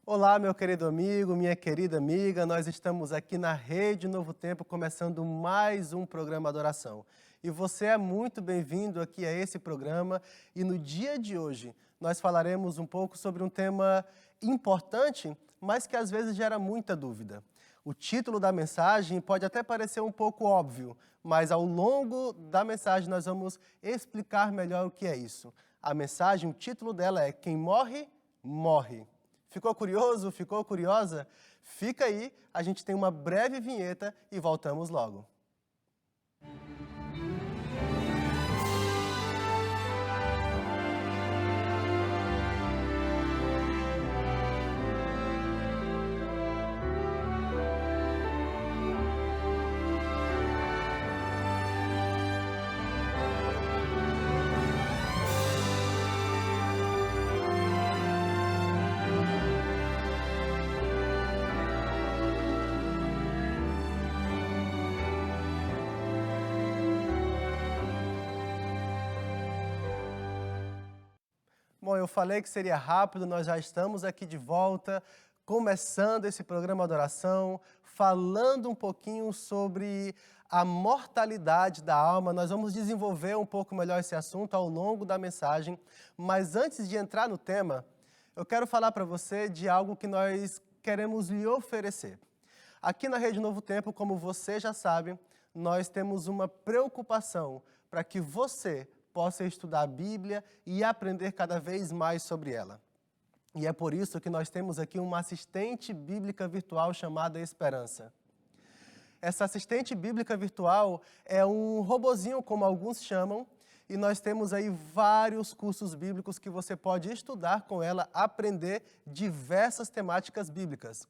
Olá, meu querido amigo, minha querida amiga, nós estamos aqui na Rede Novo Tempo começando mais um programa Adoração. E você é muito bem-vindo aqui a esse programa e no dia de hoje nós falaremos um pouco sobre um tema importante, mas que às vezes gera muita dúvida. O título da mensagem pode até parecer um pouco óbvio, mas ao longo da mensagem nós vamos explicar melhor o que é isso. A mensagem, o título dela é Quem Morre, Morre. Ficou curioso? Ficou curiosa? Fica aí, a gente tem uma breve vinheta e voltamos logo. Bom, eu falei que seria rápido, nós já estamos aqui de volta, começando esse programa Adoração, falando um pouquinho sobre a mortalidade da alma. Nós vamos desenvolver um pouco melhor esse assunto ao longo da mensagem, mas antes de entrar no tema, eu quero falar para você de algo que nós queremos lhe oferecer. Aqui na Rede Novo Tempo, como você já sabe, nós temos uma preocupação para que você possa estudar a Bíblia e aprender cada vez mais sobre ela. E é por isso que nós temos aqui uma assistente bíblica virtual chamada Esperança. Essa assistente bíblica virtual é um robozinho, como alguns chamam, e nós temos aí vários cursos bíblicos que você pode estudar com ela, aprender diversas temáticas bíblicas.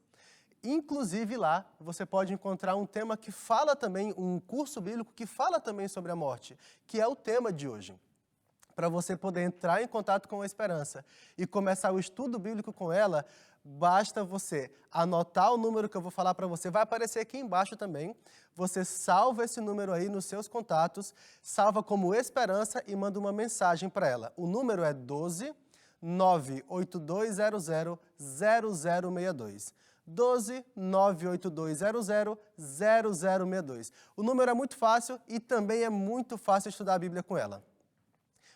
Inclusive lá, você pode encontrar um tema que fala também, um curso bíblico que fala também sobre a morte, que é o tema de hoje. Para você poder entrar em contato com a Esperança e começar o estudo bíblico com ela, basta você anotar o número que eu vou falar para você, vai aparecer aqui embaixo também. Você salva esse número aí nos seus contatos, salva como Esperança e manda uma mensagem para ela. O número é 12 98200 0062. 12 98200 0062. O número é muito fácil e também é muito fácil estudar a Bíblia com ela.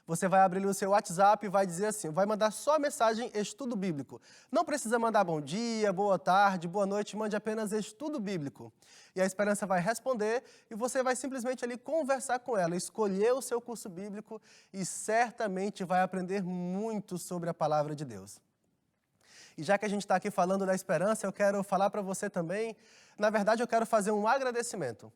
Você vai abrir o seu WhatsApp e vai dizer assim, vai mandar só a mensagem estudo bíblico. Não precisa mandar bom dia, boa tarde, boa noite, mande apenas estudo bíblico. E a Esperança vai responder e você vai simplesmente ali conversar com ela, escolher o seu curso bíblico e certamente vai aprender muito sobre a palavra de Deus. E já que a gente está aqui falando da Esperança, eu quero falar para você também, na verdade eu quero fazer um agradecimento.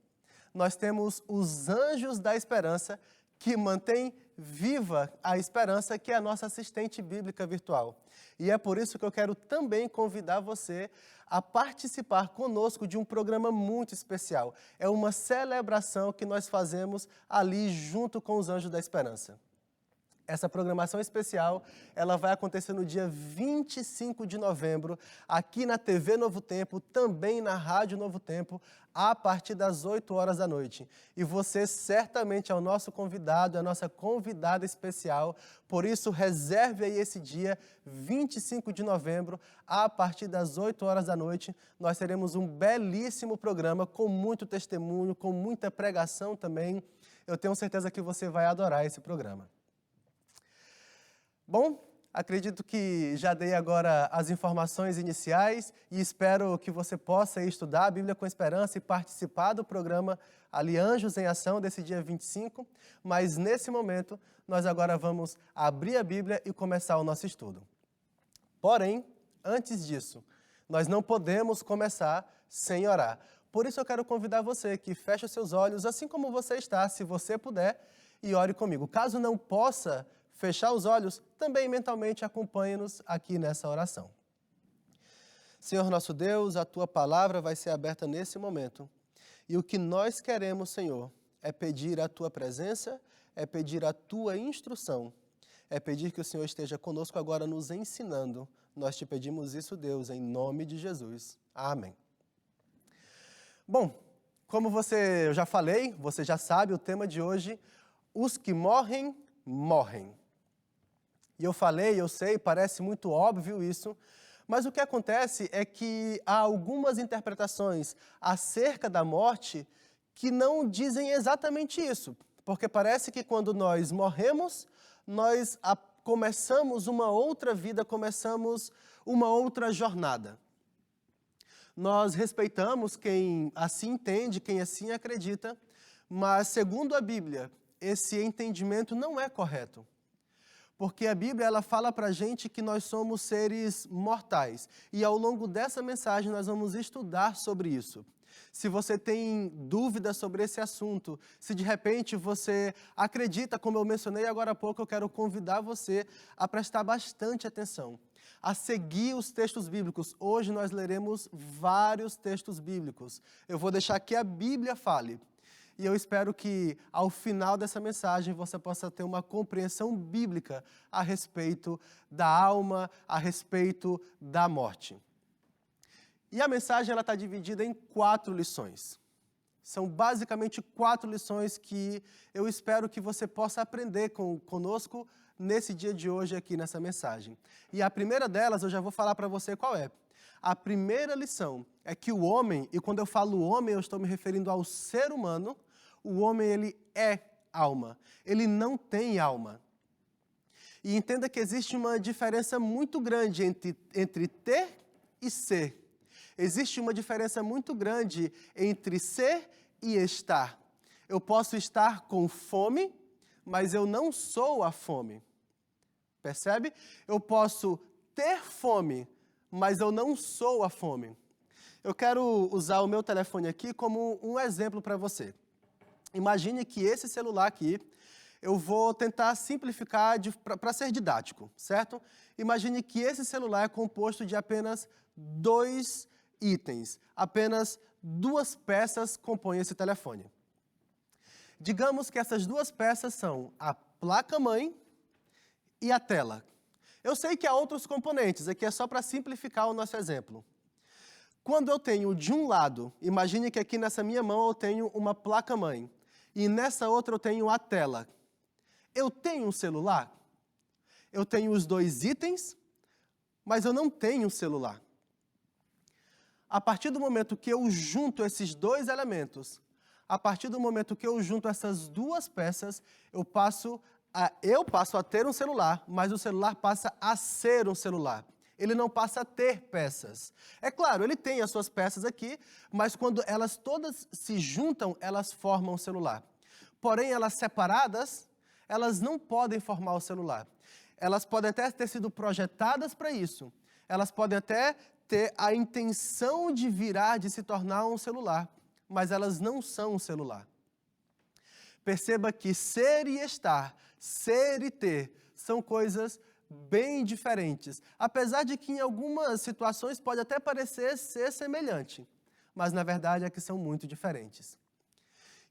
Nós temos os Anjos da Esperança que mantêm viva a Esperança, que é a nossa assistente bíblica virtual. E é por isso que eu quero também convidar você a participar conosco de um programa muito especial. É uma celebração que nós fazemos ali junto com os Anjos da Esperança. Essa programação especial, ela vai acontecer no dia 25 de novembro, aqui na TV Novo Tempo, também na Rádio Novo Tempo, a partir das 8 horas da noite. E você certamente é o nosso convidado, é a nossa convidada especial, por isso reserve aí esse dia, 25 de novembro, a partir das 8 horas da noite. Nós teremos um belíssimo programa com muito testemunho, com muita pregação também. Eu tenho certeza que você vai adorar esse programa. Bom, acredito que já dei agora as informações iniciais e espero que você possa estudar a Bíblia com Esperança e participar do programa ali Anjos em Ação desse dia 25, mas nesse momento nós agora vamos abrir a Bíblia e começar o nosso estudo. Porém, antes disso, nós não podemos começar sem orar. Por isso eu quero convidar você que feche os seus olhos, assim como você está, se você puder, e ore comigo. Caso não possa fechar os olhos, também mentalmente acompanhe-nos aqui nessa oração. Senhor nosso Deus, a Tua palavra vai ser aberta nesse momento. E o que nós queremos, Senhor, é pedir a Tua presença, é pedir a Tua instrução, é pedir que o Senhor esteja conosco agora nos ensinando. Nós te pedimos isso, Deus, em nome de Jesus. Amém. Bom, como eu já falei, você já sabe o tema de hoje, os que morrem, morrem. E eu falei, eu sei, parece muito óbvio isso, Mas o que acontece é que há algumas interpretações acerca da morte que não dizem exatamente isso. Porque parece que quando nós morremos, nós começamos uma outra vida, começamos uma outra jornada. Nós respeitamos quem assim entende, quem assim acredita, mas segundo a Bíblia, esse entendimento não é correto. Porque a Bíblia ela fala para a gente que nós somos seres mortais. E ao longo dessa mensagem nós vamos estudar sobre isso. Se você tem dúvidas sobre esse assunto, se de repente você acredita, como eu mencionei agora há pouco, eu quero convidar você a prestar bastante atenção, a seguir os textos bíblicos. Hoje nós leremos vários textos bíblicos. Eu vou deixar que a Bíblia fale. E eu espero que, ao final dessa mensagem, você possa ter uma compreensão bíblica a respeito da alma, a respeito da morte. E a mensagem está dividida em 4 lições. São basicamente 4 lições que eu espero que você possa aprender conosco nesse dia de hoje aqui nessa mensagem. E a primeira delas, eu já vou falar para você qual é. A primeira lição é que o homem, e quando eu falo homem, eu estou me referindo ao ser humano, o homem ele é alma, ele não tem alma. E entenda que existe uma diferença muito grande entre ter e ser. Existe uma diferença muito grande entre ser e estar. Eu posso estar com fome, mas eu não sou a fome. Percebe? Eu posso ter fome, mas eu não sou a fome. Eu quero usar o meu telefone aqui como um exemplo para você. Imagine que esse celular aqui, eu vou tentar simplificar para ser didático, certo? Imagine que esse celular é composto de apenas 2 itens. Apenas 2 peças compõem esse telefone. Digamos que essas 2 peças são a placa-mãe e a tela. Eu sei que há outros componentes, aqui é só para simplificar o nosso exemplo. Quando eu tenho de um lado, imagine que aqui nessa minha mão eu tenho uma placa-mãe, e nessa outra eu tenho a tela. Eu tenho um celular? Eu tenho os 2 itens, mas eu não tenho um celular. A partir do momento que eu junto esses 2 elementos, a partir do momento que eu junto essas 2 peças, eu passo a ter um celular, mas o celular passa a ser um celular. Ele não passa a ter peças. É claro, ele tem as suas peças aqui, mas quando elas todas se juntam, elas formam o celular. Porém, elas separadas, elas não podem formar o celular. Elas podem até ter sido projetadas para isso. Elas podem até ter a intenção de se tornar um celular, mas elas não são um celular. Perceba que ser e estar, ser e ter, são coisas bem diferentes. Apesar de que em algumas situações pode até parecer ser semelhante, mas na verdade é que são muito diferentes.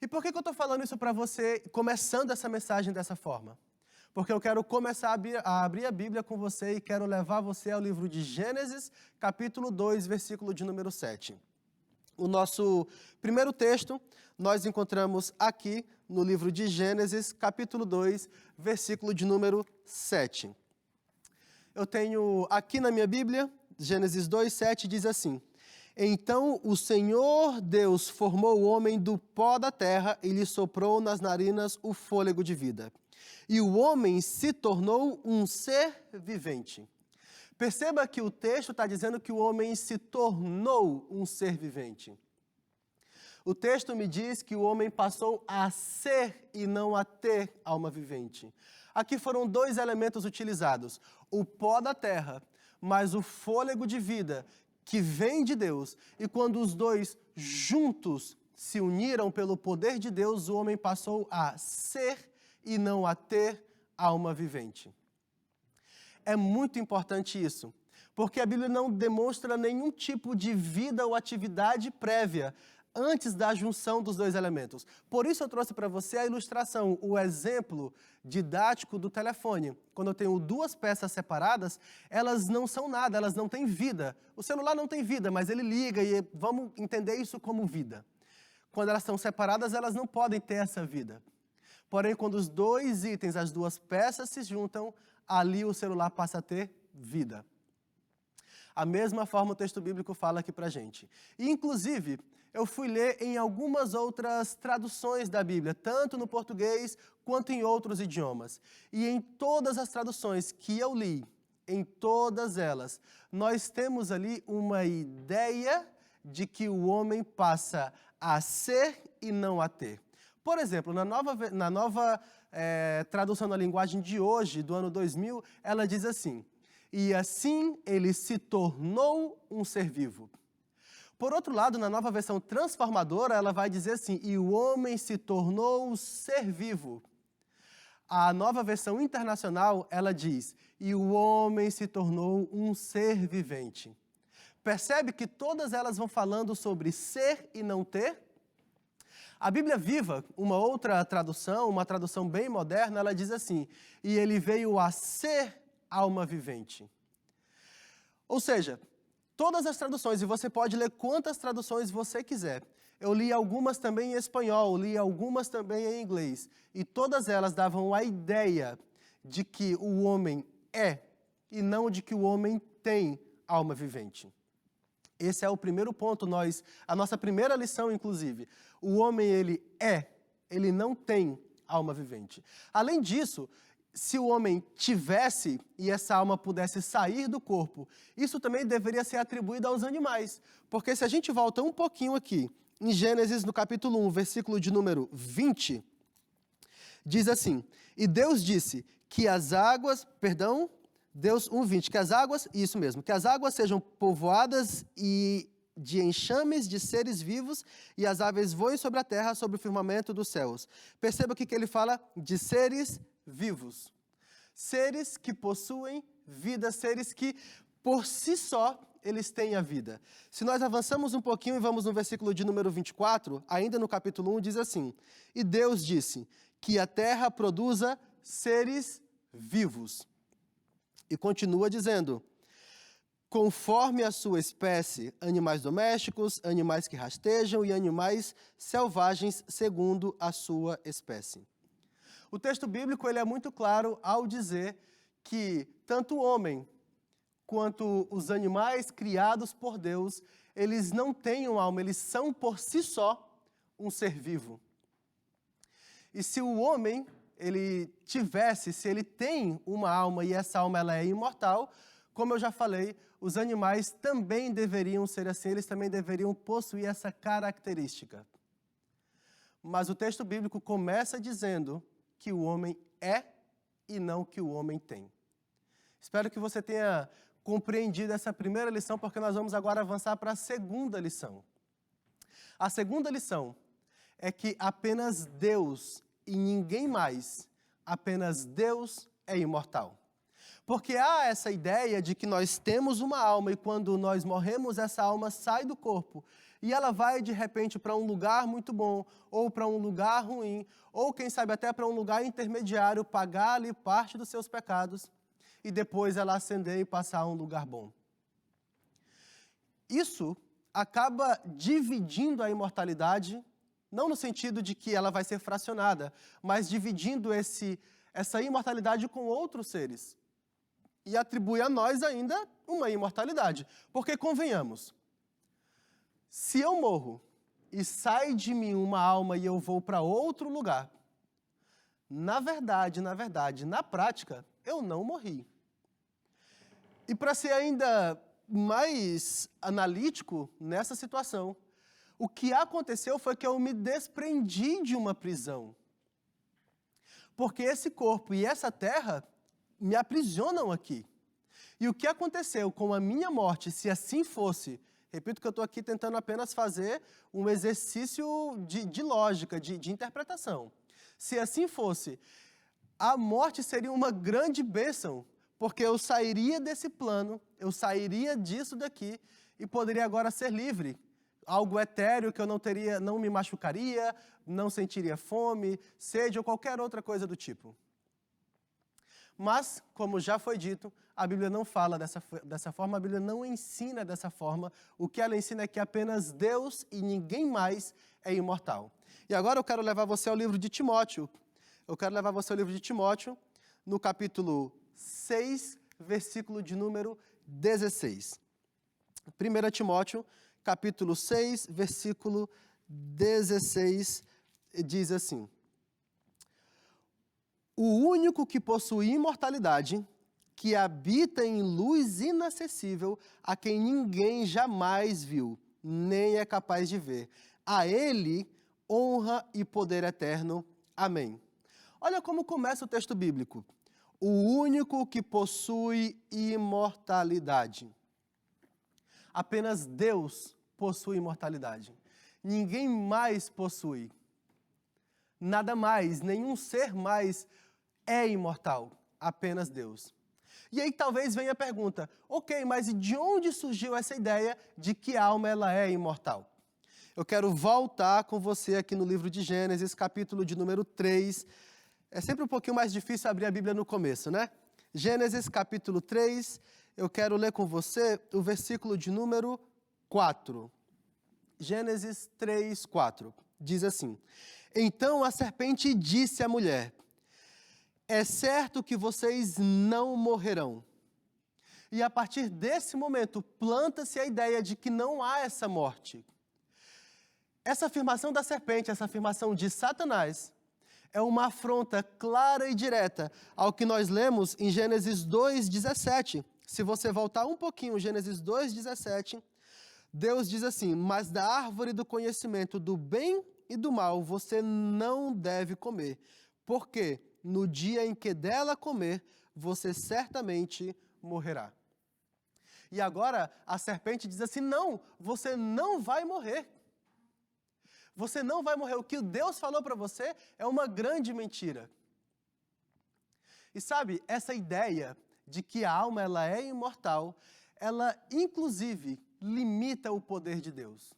E por que eu estou falando isso para você, começando essa mensagem dessa forma? Porque eu quero começar a abrir a Bíblia com você e quero levar você ao livro de Gênesis, capítulo 2, versículo de número 7. O nosso primeiro texto nós encontramos aqui no livro de Gênesis, capítulo 2, versículo de número 7. Eu tenho aqui na minha Bíblia, Gênesis 2, 7, diz assim: Então o Senhor Deus formou o homem do pó da terra e lhe soprou nas narinas o fôlego de vida. E o homem se tornou um ser vivente. Perceba que o texto está dizendo que o homem se tornou um ser vivente. O texto me diz que o homem passou a ser e não a ter alma vivente. Aqui foram 2 elementos utilizados: o pó da terra, mas o fôlego de vida que vem de Deus. E quando os 2 juntos se uniram pelo poder de Deus, o homem passou a ser e não a ter alma vivente. É muito importante isso, porque a Bíblia não demonstra nenhum tipo de vida ou atividade prévia antes da junção dos 2 elementos. Por isso eu trouxe para você a ilustração, o exemplo didático do telefone. Quando eu tenho 2 peças separadas, elas não são nada, elas não têm vida. O celular não tem vida, mas ele liga e vamos entender isso como vida. Quando elas estão separadas, elas não podem ter essa vida. Porém, quando os 2 itens, as 2 peças se juntam, ali o celular passa a ter vida. A mesma forma o texto bíblico fala aqui para a gente. E, inclusive, eu fui ler em algumas outras traduções da Bíblia, tanto no português quanto em outros idiomas. E em todas as traduções que eu li, em todas elas, nós temos ali uma ideia de que o homem passa a ser e não a ter. Por exemplo, na nova tradução na linguagem de hoje, do ano 2000, ela diz assim: e assim ele se tornou um ser vivo. Por outro lado, na nova versão transformadora, ela vai dizer assim: e o homem se tornou um ser vivo. A nova versão internacional, ela diz: e o homem se tornou um ser vivente. Percebe que todas elas vão falando sobre ser e não ter? A Bíblia Viva, uma outra tradução, uma tradução bem moderna, ela diz assim: e ele veio a ser alma vivente. Ou seja, todas as traduções, e você pode ler quantas traduções você quiser. Eu li algumas também em espanhol, li algumas também em inglês, e todas elas davam a ideia de que o homem é, e não de que o homem tem alma vivente. Esse é o primeiro ponto, a nossa primeira lição, inclusive. O homem, ele não tem alma vivente. Além disso, se o homem tivesse e essa alma pudesse sair do corpo, isso também deveria ser atribuído aos animais. Porque se a gente volta um pouquinho aqui, em Gênesis, no capítulo 1, versículo de número 20, diz assim: e Deus disse que as águas, Deus 1:20, que as águas, isso mesmo, que as águas sejam povoadas e de enxames de seres vivos e as aves voem sobre a terra, sobre o firmamento dos céus. Perceba que ele fala de seres vivos. Seres que possuem vida, seres que por si só eles têm a vida. Se nós avançamos um pouquinho e vamos no versículo de número 24, ainda no capítulo 1, diz assim: e Deus disse que a terra produza seres vivos. E continua dizendo: conforme a sua espécie, animais domésticos, animais que rastejam e animais selvagens segundo a sua espécie. O texto bíblico ele é muito claro ao dizer que tanto o homem quanto os animais criados por Deus, eles não têm uma alma, eles são por si só um ser vivo. E se o homem se ele tem uma alma e essa alma ela é imortal, como eu já falei, os animais também deveriam ser assim, eles também deveriam possuir essa característica. Mas o texto bíblico começa dizendo que o homem é e não que o homem tem. Espero que você tenha compreendido essa primeira lição, porque nós vamos agora avançar para a segunda lição. A segunda lição é que apenas Deus e ninguém mais, apenas Deus é imortal. Porque há essa ideia de que nós temos uma alma e quando nós morremos, essa alma sai do corpo e ela vai de repente para um lugar muito bom, ou para um lugar ruim, ou quem sabe até para um lugar intermediário, pagar ali parte dos seus pecados e depois ela ascender e passar a um lugar bom. Isso acaba dividindo a imortalidade, não no sentido de que ela vai ser fracionada, mas dividindo essa imortalidade com outros seres. E atribui a nós ainda uma imortalidade. Porque, convenhamos, se eu morro e sai de mim uma alma e eu vou para outro lugar, na verdade, na prática, eu não morri. E para ser ainda mais analítico nessa situação, o que aconteceu foi que eu me desprendi de uma prisão. Porque esse corpo e essa terra me aprisionam aqui. E o que aconteceu com a minha morte, se assim fosse, repito que eu estou aqui tentando apenas fazer um exercício de lógica, de interpretação. Se assim fosse, a morte seria uma grande bênção, porque eu sairia desse plano, eu sairia disso daqui e poderia agora ser livre. Algo etéreo que eu não me machucaria, não sentiria fome, sede ou qualquer outra coisa do tipo. Mas, como já foi dito, a Bíblia não fala dessa forma, a Bíblia não ensina dessa forma. O que ela ensina é que apenas Deus e ninguém mais é imortal. E agora eu quero levar você ao livro de Timóteo. No capítulo 6, versículo de número 16. 1 Timóteo, capítulo 6, versículo 16, diz assim: o único que possui imortalidade, que habita em luz inacessível, a quem ninguém jamais viu, nem é capaz de ver. A ele honra e poder eterno. Amém. Olha como começa o texto bíblico. O único que possui imortalidade. Apenas Deus possui imortalidade. Ninguém mais possui. Nada mais, nenhum ser mais é imortal. Apenas Deus. E aí talvez venha a pergunta, ok, mas de onde surgiu essa ideia de que a alma ela é imortal? Eu quero voltar com você aqui no livro de Gênesis, capítulo de número 3. É sempre um pouquinho mais difícil abrir a Bíblia no começo, né? Gênesis, capítulo 3, eu quero ler com você o versículo de número 4. Gênesis 3, 4. Diz assim: então a serpente disse à mulher: é certo que vocês não morrerão. E a partir desse momento, planta-se a ideia de que não há essa morte. Essa afirmação da serpente, essa afirmação de Satanás, é uma afronta clara e direta ao que nós lemos em Gênesis 2,17. Se você voltar um pouquinho, Gênesis 2,17, Deus diz assim: mas da árvore do conhecimento do bem e do mal você não deve comer, porque no dia em que dela comer, você certamente morrerá. E agora a serpente diz assim: não, você não vai morrer. Você não vai morrer. O que Deus falou para você é uma grande mentira. E sabe, essa ideia de que a alma ela é imortal, ela inclusive limita o poder de Deus.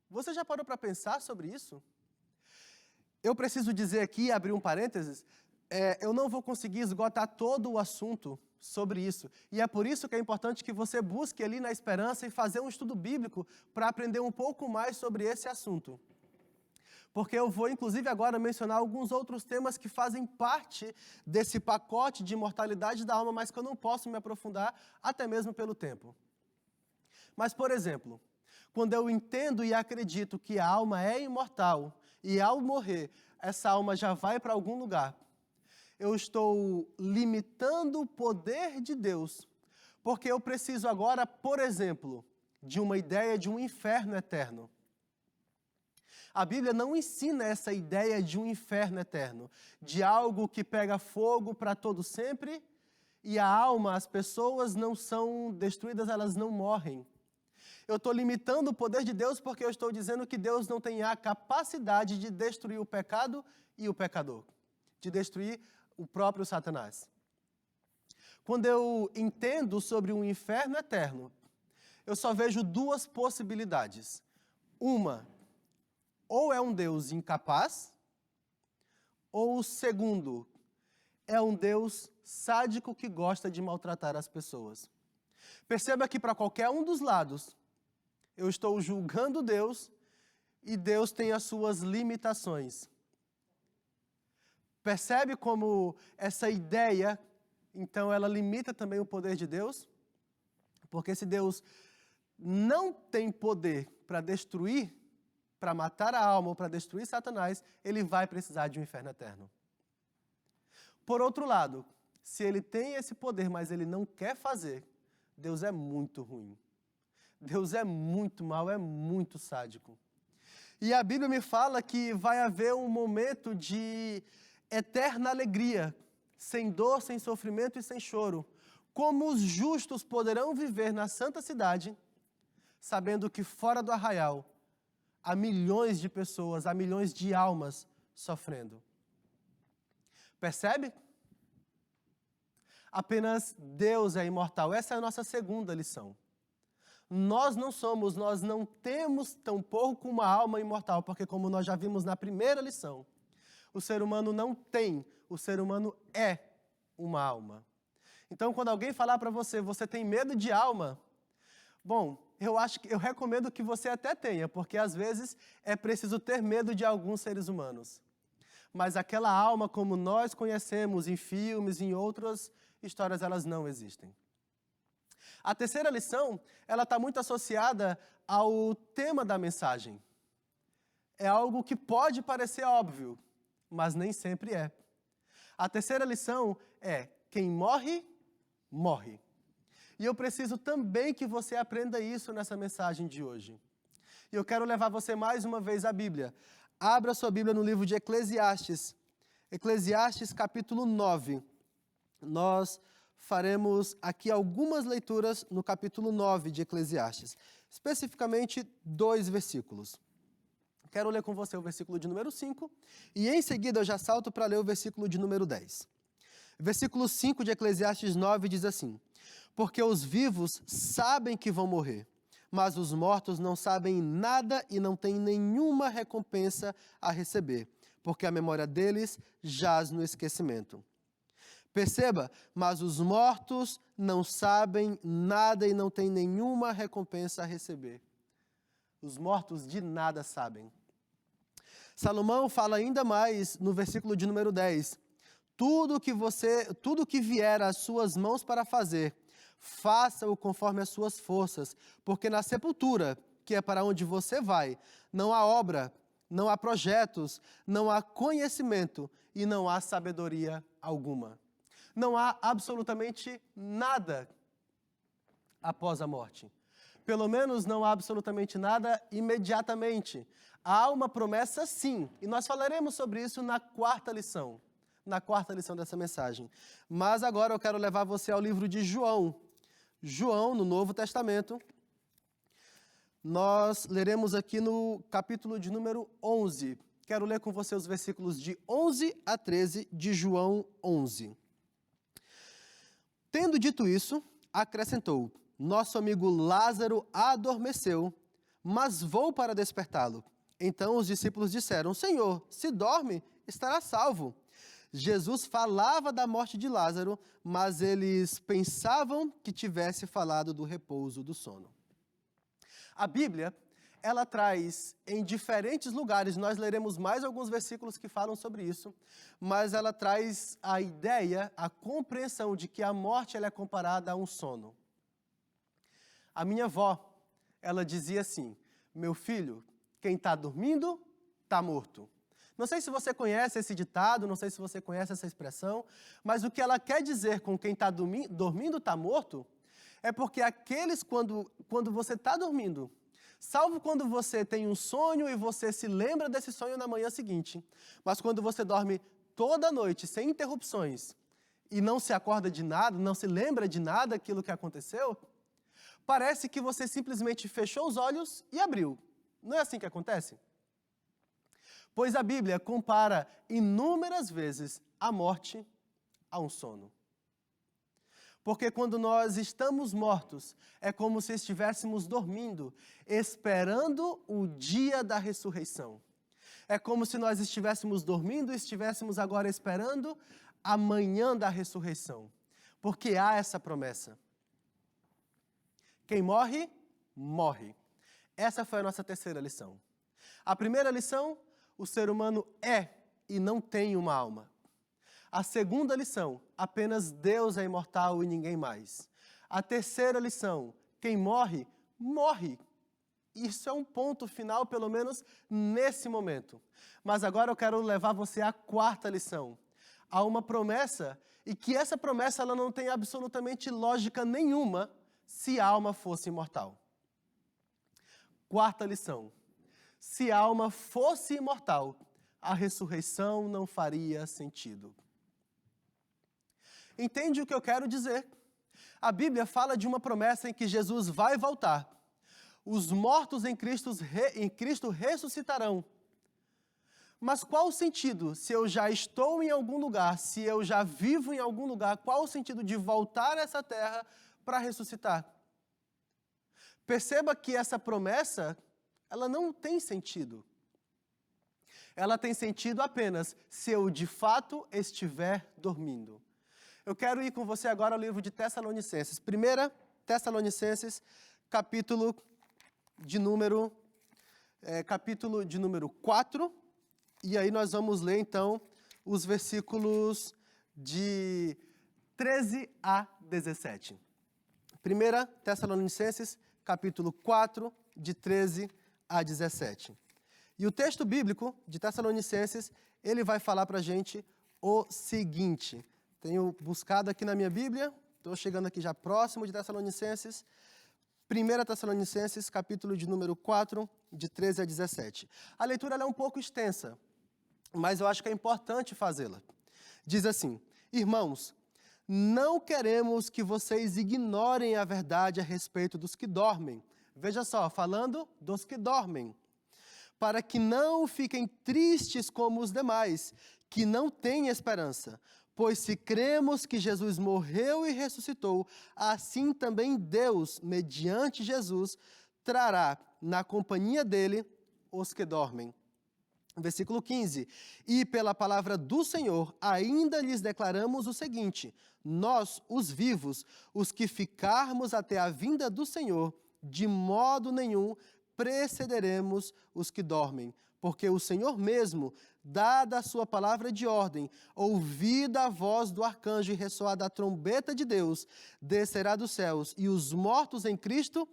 Você já parou para pensar sobre isso? Eu preciso dizer aqui, abrir um parênteses, eu não vou conseguir esgotar todo o assunto sobre isso. E é por isso que é importante que você busque ali na Esperança e fazer um estudo bíblico para aprender um pouco mais sobre esse assunto. Porque eu vou, inclusive, agora mencionar alguns outros temas que fazem parte desse pacote de imortalidade da alma, mas que eu não posso me aprofundar, até mesmo pelo tempo. Mas, por exemplo, quando eu entendo e acredito que a alma é imortal, e ao morrer, essa alma já vai para algum lugar, eu estou limitando o poder de Deus, porque eu preciso agora, por exemplo, de uma ideia de um inferno eterno. A Bíblia não ensina essa ideia de um inferno eterno, de algo que pega fogo para todo sempre, e a alma, as pessoas não são destruídas, elas não morrem. Eu estou limitando o poder de Deus porque eu estou dizendo que Deus não tem a capacidade de destruir o pecado e o pecador, de destruir o próprio Satanás. Quando eu entendo sobre um inferno eterno, eu só vejo duas possibilidades. Uma, ou é um Deus incapaz, ou o segundo, é um Deus sádico que gosta de maltratar as pessoas. Perceba que para qualquer um dos lados, eu estou julgando Deus e Deus tem as suas limitações. Percebe como essa ideia, então, ela limita também o poder de Deus? Porque se Deus não tem poder para destruir, para matar a alma ou para destruir Satanás, ele vai precisar de um inferno eterno. Por outro lado, se ele tem esse poder, mas ele não quer fazer, Deus é muito ruim. Deus é muito mau, é muito sádico. E a Bíblia me fala que vai haver um momento de eterna alegria, sem dor, sem sofrimento e sem choro. Como os justos poderão viver na santa cidade, sabendo que fora do arraial há milhões de pessoas, há milhões de almas sofrendo. Percebe? Apenas Deus é imortal. Essa é a nossa segunda lição. Nós não temos tampouco uma alma imortal, porque como nós já vimos na primeira lição, o ser humano não tem, o ser humano é uma alma. Então, quando alguém falar para você, você tem medo de alma? Bom, eu recomendo que você até tenha, porque às vezes é preciso ter medo de alguns seres humanos. Mas aquela alma como nós conhecemos em filmes, em outras histórias, elas não existem. A terceira lição, ela está muito associada ao tema da mensagem. É algo que pode parecer óbvio, mas nem sempre é. A terceira lição é: quem morre, morre. E eu preciso também que você aprenda isso nessa mensagem de hoje. E eu quero levar você mais uma vez à Bíblia. Abra sua Bíblia no livro de Eclesiastes. Eclesiastes capítulo 9. Nós faremos aqui algumas leituras no capítulo 9 de Eclesiastes. Especificamente 2 versículos. Quero ler com você o versículo de número 5 e em seguida eu já salto para ler o versículo de número 10. Versículo 5 de Eclesiastes 9 diz assim: porque os vivos sabem que vão morrer, mas os mortos não sabem nada e não têm nenhuma recompensa a receber, porque a memória deles jaz no esquecimento. Perceba, mas os mortos não sabem nada e não têm nenhuma recompensa a receber. Os mortos de nada sabem. Salomão fala ainda mais no versículo de número 10. Tudo que vier às suas mãos para fazer, faça-o conforme as suas forças, porque na sepultura, que é para onde você vai, não há obra, não há projetos, não há conhecimento e não há sabedoria alguma. Não há absolutamente nada após a morte. Pelo menos não há absolutamente nada imediatamente. Há uma promessa sim, e nós falaremos sobre isso na quarta lição dessa mensagem. Mas agora eu quero levar você ao livro de João. João, no Novo Testamento. Nós leremos aqui no capítulo de número 11. Quero ler com você os versículos de 11 a 13 de João 11. Tendo dito isso, acrescentou: nosso amigo Lázaro adormeceu, mas vou para despertá-lo. Então os discípulos disseram: Senhor, se dorme, estará salvo. Jesus falava da morte de Lázaro, mas eles pensavam que tivesse falado do repouso do sono. A Bíblia, ela traz em diferentes lugares, nós leremos mais alguns versículos que falam sobre isso, mas ela traz a ideia, a compreensão de que a morte ela é comparada a um sono. A minha avó, ela dizia assim: meu filho, quem está dormindo, está morto. Não sei se você conhece esse ditado, não sei se você conhece essa expressão, mas o que ela quer dizer com quem está dormindo está morto, é porque aqueles, quando você está dormindo, salvo quando você tem um sonho e você se lembra desse sonho na manhã seguinte, mas quando você dorme toda noite, sem interrupções, e não se acorda de nada, não se lembra de nada daquilo que aconteceu, parece que você simplesmente fechou os olhos e abriu. Não é assim que acontece? Pois a Bíblia compara inúmeras vezes a morte a um sono. Porque quando nós estamos mortos, é como se estivéssemos dormindo, esperando o dia da ressurreição. É como se nós estivéssemos dormindo e estivéssemos agora esperando a manhã da ressurreição. Porque há essa promessa. Quem morre, morre. Essa foi a nossa terceira lição. A primeira lição: o ser humano é e não tem uma alma. A segunda lição: apenas Deus é imortal e ninguém mais. A terceira lição: quem morre, morre. Isso é um ponto final, pelo menos nesse momento. Mas agora eu quero levar você à quarta lição. Há uma promessa, e que essa promessa ela não tem absolutamente lógica nenhuma se a alma fosse imortal. Quarta lição: se a alma fosse imortal, a ressurreição não faria sentido. Entende o que eu quero dizer? A Bíblia fala de uma promessa em que Jesus vai voltar. Os mortos em Cristo ressuscitarão. Mas qual o sentido? Se eu já estou em algum lugar, se eu já vivo em algum lugar, qual o sentido de voltar a essa terra para ressuscitar? Perceba que essa promessa, ela não tem sentido. Ela tem sentido apenas se eu de fato estiver dormindo. Eu quero ir com você agora ao livro de Tessalonicenses. 1 Tessalonicenses, capítulo de número 4. E aí nós vamos ler então os versículos de 13 a 17. 1 Tessalonicenses, capítulo 4, de 13 a 17. E o texto bíblico de Tessalonicenses, ele vai falar para a gente o seguinte. Tenho buscado aqui na minha Bíblia, estou chegando aqui já próximo de Tessalonicenses. 1 Tessalonicenses, capítulo de número 4, de 13 a 17. A leitura ela é um pouco extensa, mas eu acho que é importante fazê-la. Diz assim: Irmãos, não queremos que vocês ignorem a verdade a respeito dos que dormem. Veja só, falando dos que dormem. Para que não fiquem tristes como os demais, que não têm esperança. Pois se cremos que Jesus morreu e ressuscitou, assim também Deus, mediante Jesus, trará na companhia dele os que dormem. Versículo 15. E pela palavra do Senhor, ainda lhes declaramos o seguinte: nós, os vivos, os que ficarmos até a vinda do Senhor, de modo nenhum precederemos os que dormem. Porque o Senhor mesmo, dada a sua palavra de ordem, ouvida a voz do arcanjo e ressoada a trombeta de Deus, descerá dos céus, e os mortos em Cristo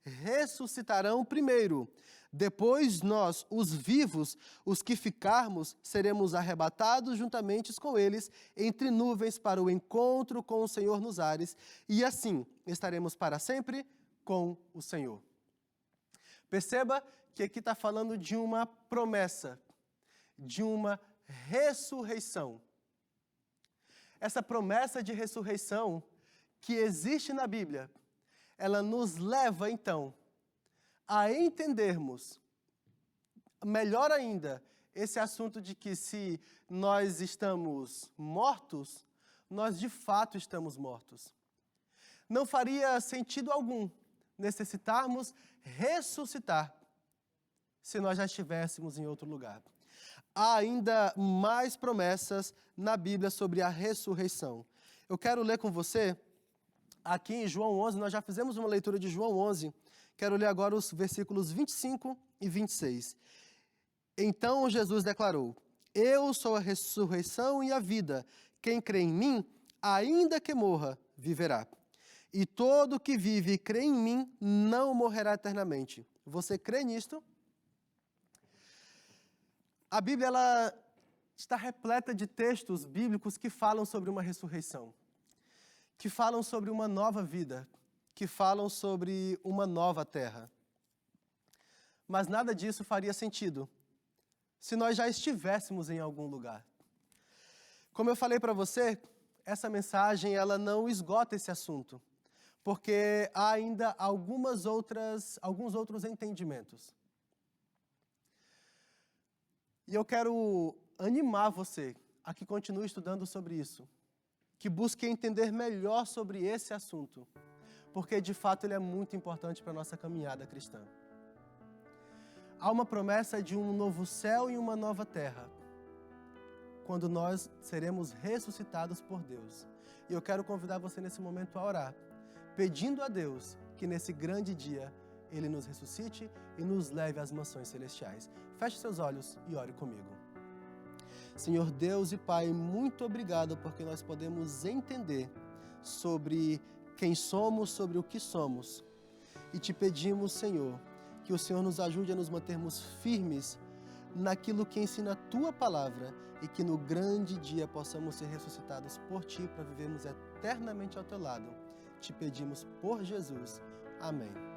ressuscitarão primeiro. Depois nós, os vivos, os que ficarmos, seremos arrebatados juntamente com eles entre nuvens para o encontro com o Senhor nos ares, e assim estaremos para sempre com o Senhor. Perceba que aqui está falando de uma promessa, de uma ressurreição. Essa promessa de ressurreição que existe na Bíblia, ela nos leva, então, a entendermos, melhor ainda, esse assunto de que se nós estamos mortos, nós de fato estamos mortos. Não faria sentido algum necessitarmos ressuscitar se nós já estivéssemos em outro lugar. Há ainda mais promessas na Bíblia sobre a ressurreição. Eu quero ler com você, aqui em João 11, nós já fizemos uma leitura de João 11, quero ler agora os versículos 25 e 26. Então Jesus declarou: Eu sou a ressurreição e a vida. Quem crê em mim, ainda que morra, viverá. E todo que vive e crê em mim não morrerá eternamente. Você crê nisto? A Bíblia ela está repleta de textos bíblicos que falam sobre uma ressurreição, que falam sobre uma nova vida, que falam sobre uma nova terra. Mas nada disso faria sentido se nós já estivéssemos em algum lugar. Como eu falei para você, essa mensagem ela não esgota esse assunto, porque há ainda alguns outros entendimentos. E eu quero animar você a que continue estudando sobre isso, que busque entender melhor sobre esse assunto, porque de fato ele é muito importante para a nossa caminhada cristã. Há uma promessa de um novo céu e uma nova terra, quando nós seremos ressuscitados por Deus. E eu quero convidar você nesse momento a orar, pedindo a Deus que nesse grande dia Ele nos ressuscite e nos leve às mansões celestiais. Feche seus olhos e ore comigo. Senhor Deus e Pai, muito obrigado porque nós podemos entender sobre quem somos, sobre o que somos. E te pedimos, Senhor, que o Senhor nos ajude a nos mantermos firmes naquilo que ensina a Tua palavra e que no grande dia possamos ser ressuscitados por Ti para vivermos eternamente ao Teu lado. Te pedimos por Jesus. Amém.